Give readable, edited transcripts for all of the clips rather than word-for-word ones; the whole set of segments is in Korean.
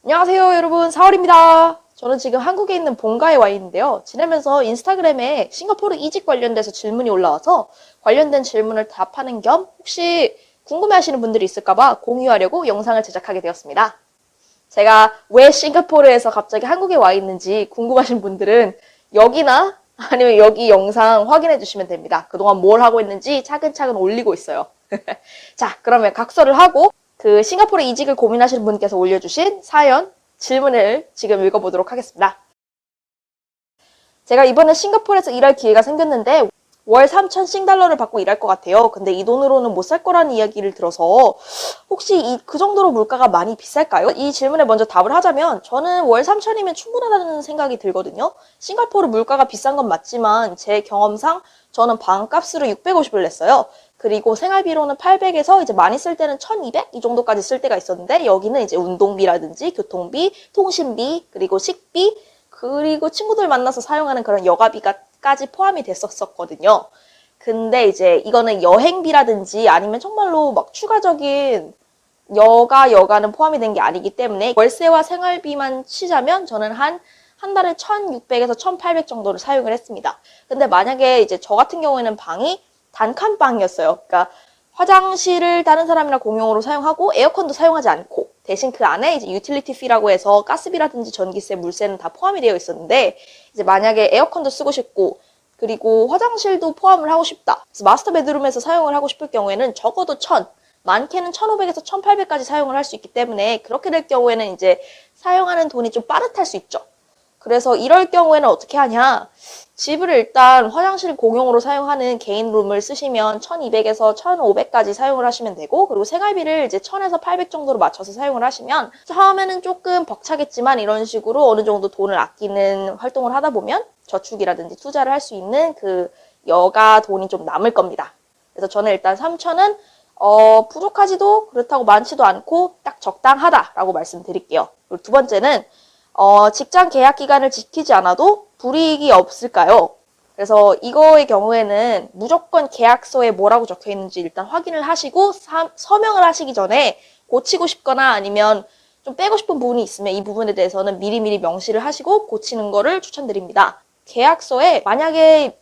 안녕하세요 여러분, 4월입니다. 저는 지금 한국에 있는 본가에 와 있는데요. 지내면서 인스타그램에 싱가포르 이직 관련돼서 질문이 올라와서 관련된 질문을 답하는 겸 혹시 궁금해하시는 분들이 있을까봐 공유하려고 영상을 제작하게 되었습니다. 제가 왜 싱가포르에서 갑자기 한국에 와 있는지 궁금하신 분들은 여기나 아니면 여기 영상 확인해 주시면 됩니다. 그동안 뭘 하고 있는지 차근차근 올리고 있어요. 자, 그러면 각서를 하고 그 싱가포르 이직을 고민하시는 분께서 올려주신 사연, 질문을 지금 읽어보도록 하겠습니다. 제가 이번에 싱가포르에서 일할 기회가 생겼는데 월 3,000 싱달러를 받고 일할 것 같아요. 근데 이 돈으로는 못 살 거라는 이야기를 들어서 혹시 그 정도로 물가가 많이 비쌀까요? 이 질문에 먼저 답을 하자면 저는 월 3,000이면 충분하다는 생각이 들거든요. 싱가포르 물가가 비싼 건 맞지만 제 경험상 저는 방값으로 650을 냈어요. 그리고 생활비로는 800에서 이제 많이 쓸 때는 1200 이 정도까지 쓸 때가 있었는데 여기는 이제 운동비라든지 교통비, 통신비, 그리고 식비, 그리고 친구들 만나서 사용하는 그런 여가비까지 포함이 됐었거든요. 근데 이제 이거는 여행비라든지 아니면 정말로 막 추가적인 여가는 포함이 된 게 아니기 때문에 월세와 생활비만 치자면 저는 한 달에 1,600에서 1,800 정도를 사용을 했습니다. 근데 만약에 이제 저 같은 경우에는 방이 단칸방이었어요. 그러니까 화장실을 다른 사람이랑 공용으로 사용하고 에어컨도 사용하지 않고 대신 그 안에 이제 유틸리티 피라고 해서 가스비라든지 전기세, 물세는 다 포함이 되어 있었는데 이제 만약에 에어컨도 쓰고 싶고 그리고 화장실도 포함을 하고 싶다. 그래서 마스터 베드룸에서 사용을 하고 싶을 경우에는 적어도 1,000, 많게는 1,500에서 1,800까지 사용을 할 수 있기 때문에 그렇게 될 경우에는 이제 사용하는 돈이 좀 빠듯할 수 있죠. 그래서 이럴 경우에는 어떻게 하냐? 집을 일단 화장실 공용으로 사용하는 개인 룸을 쓰시면 1,200에서 1,500까지 사용을 하시면 되고 그리고 생활비를 이제 1,000에서 800 정도로 맞춰서 사용을 하시면 처음에는 조금 벅차겠지만 이런 식으로 어느 정도 돈을 아끼는 활동을 하다 보면 저축이라든지 투자를 할 수 있는 그 여가 돈이 좀 남을 겁니다. 그래서 저는 일단 3,000은 부족하지도 그렇다고 많지도 않고 딱 적당하다라고 말씀드릴게요. 그리고 두 번째는 직장 계약 기간을 지키지 않아도 불이익이 없을까요? 그래서 이거의 경우에는 무조건 계약서에 뭐라고 적혀 있는지 일단 확인을 하시고 서명을 하시기 전에 고치고 싶거나 아니면 좀 빼고 싶은 부분이 있으면 이 부분에 대해서는 미리미리 명시를 하시고 고치는 거를 추천드립니다. 계약서에 만약에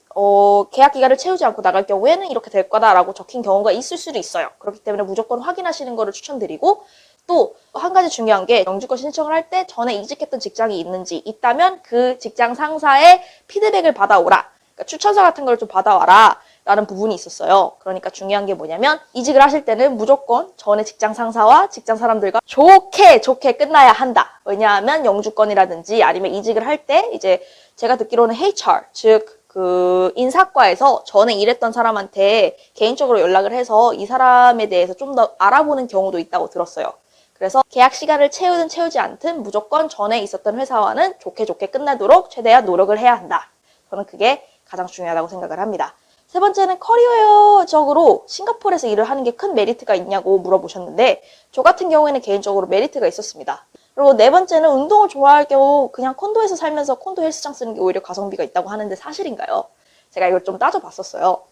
계약 기간을 채우지 않고 나갈 경우에는 이렇게 될 거다라고 적힌 경우가 있을 수도 있어요. 그렇기 때문에 무조건 확인하시는 거를 추천드리고 또 한 가지 중요한 게 영주권 신청을 할 때 전에 이직했던 직장이 있는지 있다면 그 직장 상사의 피드백을 받아오라. 그러니까 추천서 같은 걸 좀 받아와라 라는 부분이 있었어요. 그러니까 중요한 게 뭐냐면 이직을 하실 때는 무조건 전에 직장 상사와 직장 사람들과 좋게 끝나야 한다. 왜냐하면 영주권이라든지 아니면 이직을 할 때 이제 제가 듣기로는 HR 즉 그 인사과에서 전에 일했던 사람한테 개인적으로 연락을 해서 이 사람에 대해서 좀 더 알아보는 경우도 있다고 들었어요. 그래서 계약 시간을 채우든 채우지 않든 무조건 전에 있었던 회사와는 좋게 끝나도록 최대한 노력을 해야 한다. 저는 그게 가장 중요하다고 생각을 합니다. 세 번째는 커리어적으로 싱가포르에서 일을 하는 게 큰 메리트가 있냐고 물어보셨는데 저 같은 경우에는 개인적으로 메리트가 있었습니다. 그리고 네 번째는 운동을 좋아할 경우 그냥 콘도에서 살면서 콘도 헬스장 쓰는 게 오히려 가성비가 있다고 하는데 사실인가요? 제가 이걸 좀 따져봤었어요.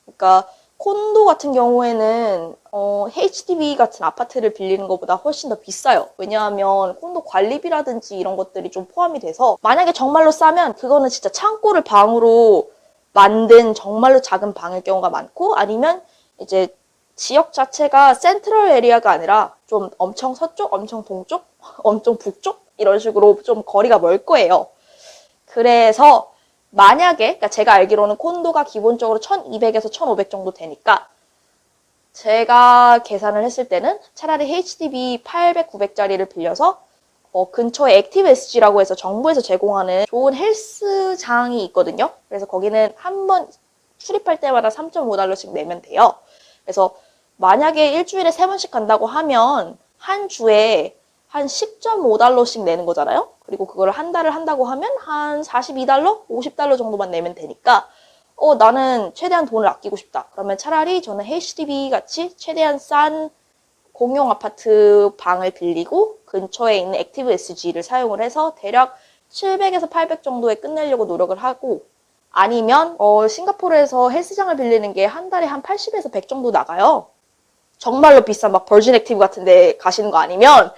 그러니까 콘도 같은 경우에는 HDB 같은 아파트를 빌리는 것보다 훨씬 더 비싸요. 왜냐하면 콘도 관리비라든지 이런 것들이 좀 포함이 돼서 만약에 정말로 싸면 그거는 진짜 창고를 방으로 만든 정말로 작은 방일 경우가 많고 아니면 이제 지역 자체가 센트럴 에리아가 아니라 좀 엄청 서쪽, 엄청 동쪽, 엄청 북쪽 이런 식으로 좀 거리가 멀 거예요. 그래서 만약에 그러니까 제가 알기로는 콘도가 기본적으로 1,200에서 1,500 정도 되니까 제가 계산을 했을 때는 차라리 HDB 800, 900짜리를 빌려서 근처에 액티브 SG라고 해서 정부에서 제공하는 좋은 헬스장이 있거든요. 그래서 거기는 한 번 출입할 때마다 3.5달러씩 내면 돼요. 그래서 만약에 일주일에 3번씩 간다고 하면 한 주에 한 10.5달러씩 내는 거잖아요. 그리고 그걸 한 달을 한다고 하면 한 42달러? 50달러 정도만 내면 되니까 나는 최대한 돈을 아끼고 싶다. 그러면 차라리 저는 HDB 같이 최대한 싼 공용 아파트 방을 빌리고 근처에 있는 액티브 SG를 사용을 해서 대략 700에서 800 정도에 끝내려고 노력을 하고 아니면 싱가포르에서 헬스장을 빌리는 게 한 달에 한 80에서 100 정도 나가요. 정말로 비싼 막 벌진 액티브 같은 데 가시는 거 아니면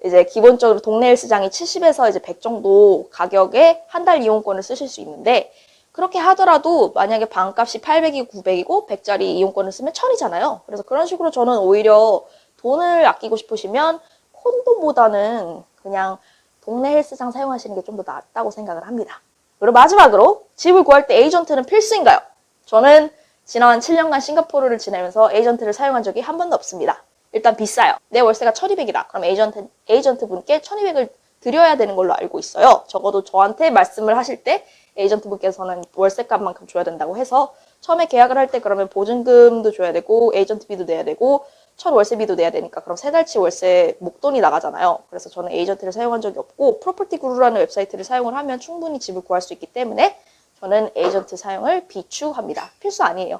이제 기본적으로 동네 헬스장이 70에서 이제 100 정도 가격에 한 달 이용권을 쓰실 수 있는데, 그렇게 하더라도 만약에 방값이 800이고 900이고 100짜리 이용권을 쓰면 1000이잖아요. 그래서 그런 식으로 저는 오히려 돈을 아끼고 싶으시면 콘도보다는 그냥 동네 헬스장 사용하시는 게 좀 더 낫다고 생각을 합니다. 그리고 마지막으로 집을 구할 때 에이전트는 필수인가요? 저는 지난 7년간 싱가포르를 지내면서 에이전트를 사용한 적이 한 번도 없습니다. 일단 비싸요. 내 월세가 1200이다. 그럼 에이전트 분께 1200을 드려야 되는 걸로 알고 있어요. 적어도 저한테 말씀을 하실 때 에이전트 분께서는 월세값만큼 줘야 된다고 해서 처음에 계약을 할 때 그러면 보증금도 줘야 되고 에이전트비도 내야 되고 첫 월세비도 내야 되니까 그럼 3달치 월세 목돈이 나가잖아요. 그래서 저는 에이전트를 사용한 적이 없고 프로퍼티 구루라는 웹사이트를 사용을 하면 충분히 집을 구할 수 있기 때문에 저는 에이전트 사용을 비추합니다. 필수 아니에요.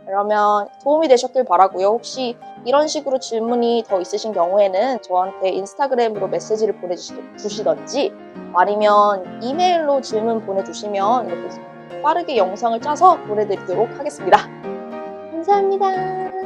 그러면 도움이 되셨길 바라고요. 혹시 이런 식으로 질문이 더 있으신 경우에는 저한테 인스타그램으로 메시지를 보내주시던지 아니면 이메일로 질문 보내주시면 이렇게 빠르게 영상을 짜서 보내드리도록 하겠습니다. 감사합니다.